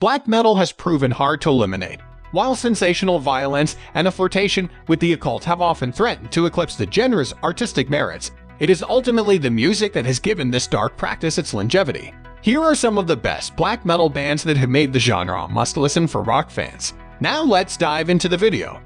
black metal has proven hard to eliminate. While sensational violence and a flirtation with the occult have often threatened to eclipse the genre's artistic merits, it is ultimately the music that has given this dark practice its longevity. Here are some of the best black metal bands that have made the genre a must-listen for rock fans. Now let's dive into the video.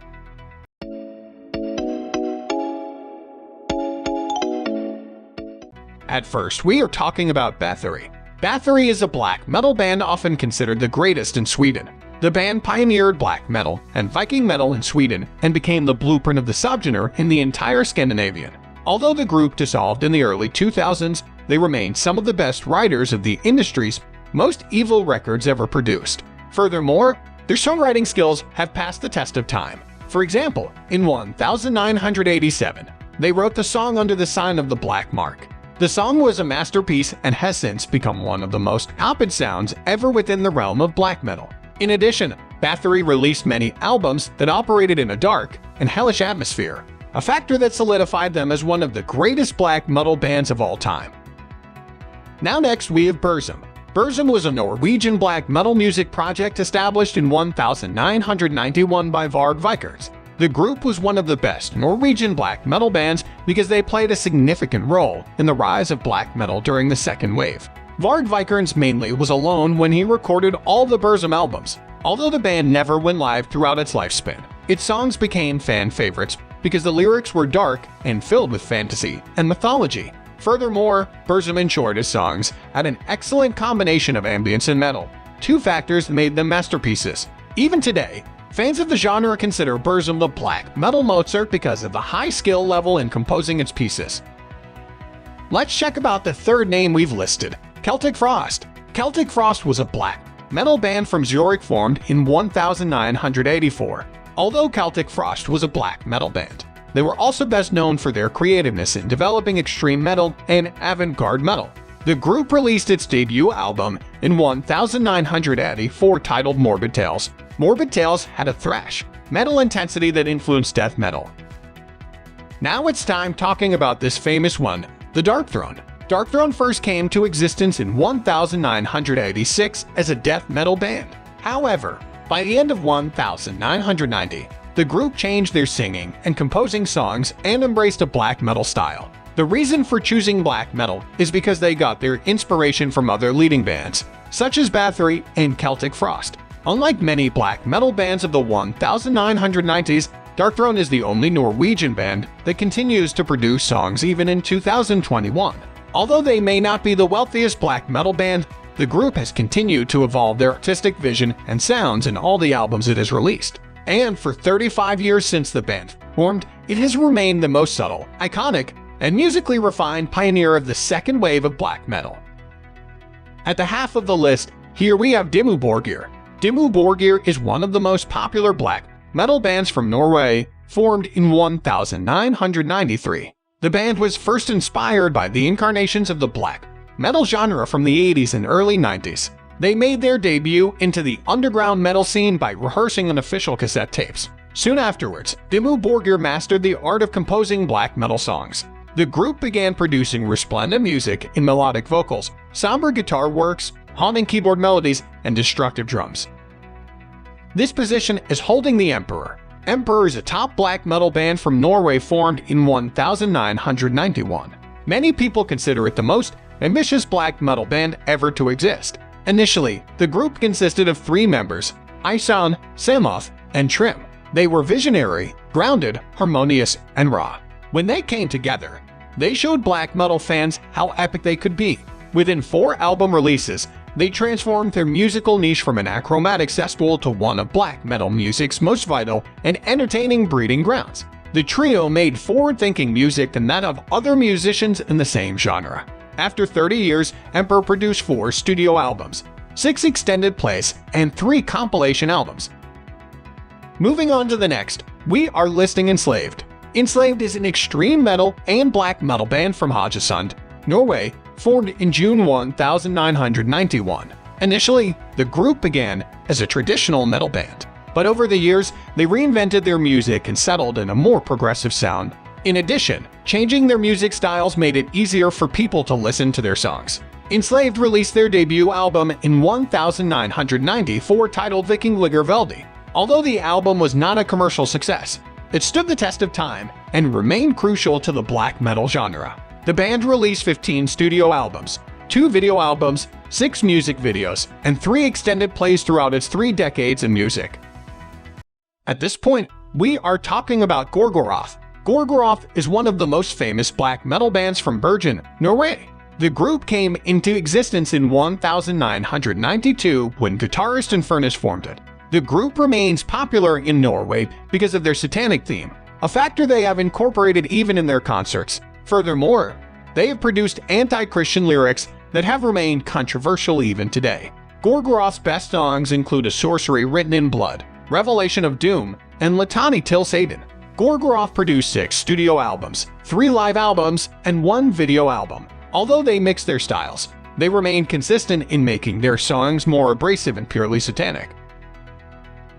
At first, we are talking about Bathory. Bathory is a black metal band often considered the greatest in Sweden. The band pioneered black metal and Viking metal in Sweden and became the blueprint of the subgenre in the entire Scandinavian. Although the group dissolved in the early 2000s, they remain some of the best writers of the industry's most evil records ever produced. Furthermore, their songwriting skills have passed the test of time. For example, in 1987, they wrote the song Under the Sign of the Black Mark. The song was a masterpiece and has since become one of the most copied sounds ever within the realm of black metal. In addition, Bathory released many albums that operated in a dark and hellish atmosphere, a factor that solidified them as one of the greatest black metal bands of all time. Now next we have Bursum. Bursum was a Norwegian black metal music project established in 1991 by Varg Vikernes. The group was one of the best Norwegian black metal bands because they played a significant role in the rise of black metal during the second wave. Varg Vikernes mainly was alone when he recorded all the Bursum albums. Although the band never went live throughout its lifespan, its songs became fan favorites because the lyrics were dark and filled with fantasy and mythology. Furthermore, Bursum ensured his songs had an excellent combination of ambience and metal, two factors that made them masterpieces. Even today, fans of the genre consider Bursum the black metal Mozart because of the high skill level in composing its pieces. Let's check about the third name we've listed, Celtic Frost. Celtic Frost was a black metal band from Zurich formed in 1984. Although Celtic Frost was a black metal band, they were also best known for their creativeness in developing extreme metal and avant-garde metal. The group released its debut album in 1984 titled Morbid Tales. Morbid Tales had a thrash metal intensity that influenced death metal. Now it's time talking about this famous one, the Darkthrone. Darkthrone first came to existence in 1986 as a death metal band. However, by the end of 1990, the group changed their singing and composing songs and embraced a black metal style. The reason for choosing black metal is because they got their inspiration from other leading bands, such as Bathory and Celtic Frost. Unlike many black metal bands of the 1990s, Darkthrone is the only Norwegian band that continues to produce songs even in 2021. Although they may not be the wealthiest black metal band, the group has continued to evolve their artistic vision and sounds in all the albums it has released. And for 35 years since the band formed, it has remained the most subtle, iconic, and musically refined pioneer of the second wave of black metal. At the half of the list, here we have Dimubar Gear. Dimubar Gear is one of the most popular black metal bands from Norway, formed in 1993. The band was first inspired by the incarnations of the black metal genre from the 80s and early 90s. They made their debut into the underground metal scene by rehearsing on official cassette tapes. Soon afterwards, Dimubar Gear mastered the art of composing black metal songs. The group began producing resplendent music in melodic vocals, somber guitar works, haunting keyboard melodies, and destructive drums. This position is holding the Emperor. Emperor is a top black metal band from Norway formed in 1991. Many people consider it the most ambitious black metal band ever to exist. Initially, the group consisted of 3 members, Isan, Samoth, and Trim. They were visionary, grounded, harmonious, and raw. When they came together, they showed black metal fans how epic they could be. Within 4 album releases, they transformed their musical niche from an achromatic cesspool to one of black metal music's most vital and entertaining breeding grounds. The trio made forward-thinking music than that of other musicians in the same genre. After 30 years, Emperor produced 4 studio albums, 6 extended plays, and 3 compilation albums. Moving on to the next, we are listing Enslaved. Enslaved is an extreme metal and black metal band from Haugesund, Norway, formed in June 1991. Initially, the group began as a traditional metal band, but over the years, they reinvented their music and settled in a more progressive sound. In addition, changing their music styles made it easier for people to listen to their songs. Enslaved released their debut album in 1994 titled Vikingligger Veldi. Although the album was not a commercial success, it stood the test of time and remained crucial to the black metal genre. The band released 15 studio albums, 2 video albums, 6 music videos, and 3 extended plays throughout its 3 decades in music. At this point, we are talking about Gorgoroth. Gorgoroth is one of the most famous black metal bands from Bergen, Norway. The group came into existence in 1992 when guitarist Infernus formed it. The group remains popular in Norway because of their satanic theme, a factor they have incorporated even in their concerts. Furthermore, they have produced anti-Christian lyrics that have remained controversial even today. Gorgoroth's best songs include A Sorcery Written in Blood, Revelation of Doom, and Litany till Satan. Gorgoroth produced 6 studio albums, 3 live albums, and 1 video album. Although they mix their styles, they remain consistent in making their songs more abrasive and purely satanic.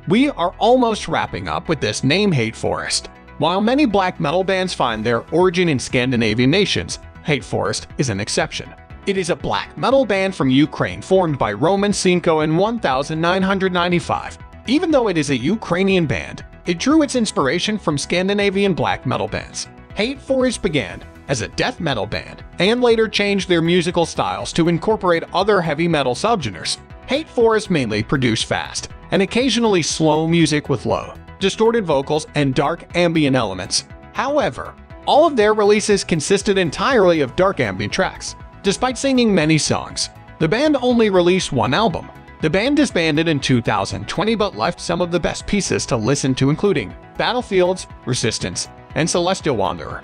We are almost wrapping up with this name, Hate Forest. While many black metal bands find their origin in Scandinavian nations, Hate Forest is an exception. It is a black metal band from Ukraine formed by Roman Sinko in 1995. Even though it is a Ukrainian band, it drew its inspiration from Scandinavian black metal bands. Hate Forest began as a death metal band and later changed their musical styles to incorporate other heavy metal subgenres. Hate Forest mainly produced fast and occasionally slow music with low, distorted vocals and dark ambient elements. However, all of their releases consisted entirely of dark ambient tracks. Despite singing many songs, the band only released 1 album. The band disbanded in 2020 but left some of the best pieces to listen to, including Battlefields, Resistance, and Celestial Wanderer.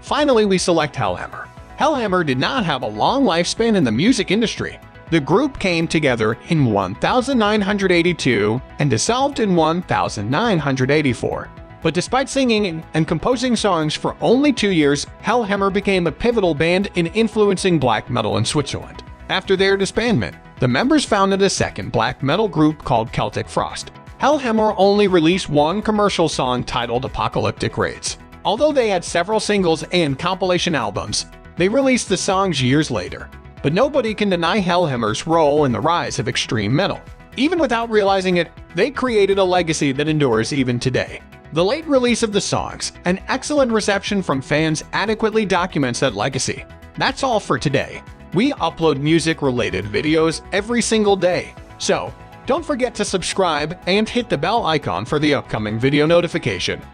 Finally, we select Hellhammer. Hellhammer did not have a long lifespan in the music industry. The group came together in 1982 and dissolved in 1984. But despite singing and composing songs for only 2 years, Hellhammer became a pivotal band in influencing black metal in Switzerland. After their disbandment, the members founded a second black metal group called Celtic Frost. Hellhammer only released 1 commercial song titled Apocalyptic Raids. Although they had several singles and compilation albums, they released the songs years later. But nobody can deny Hellhammer's role in the rise of extreme metal. Even without realizing it, they created a legacy that endures even today. The late release of the songs and excellent reception from fans adequately documents that legacy. That's all for today. We upload music-related videos every single day, so don't forget to subscribe and hit the bell icon for the upcoming video notification.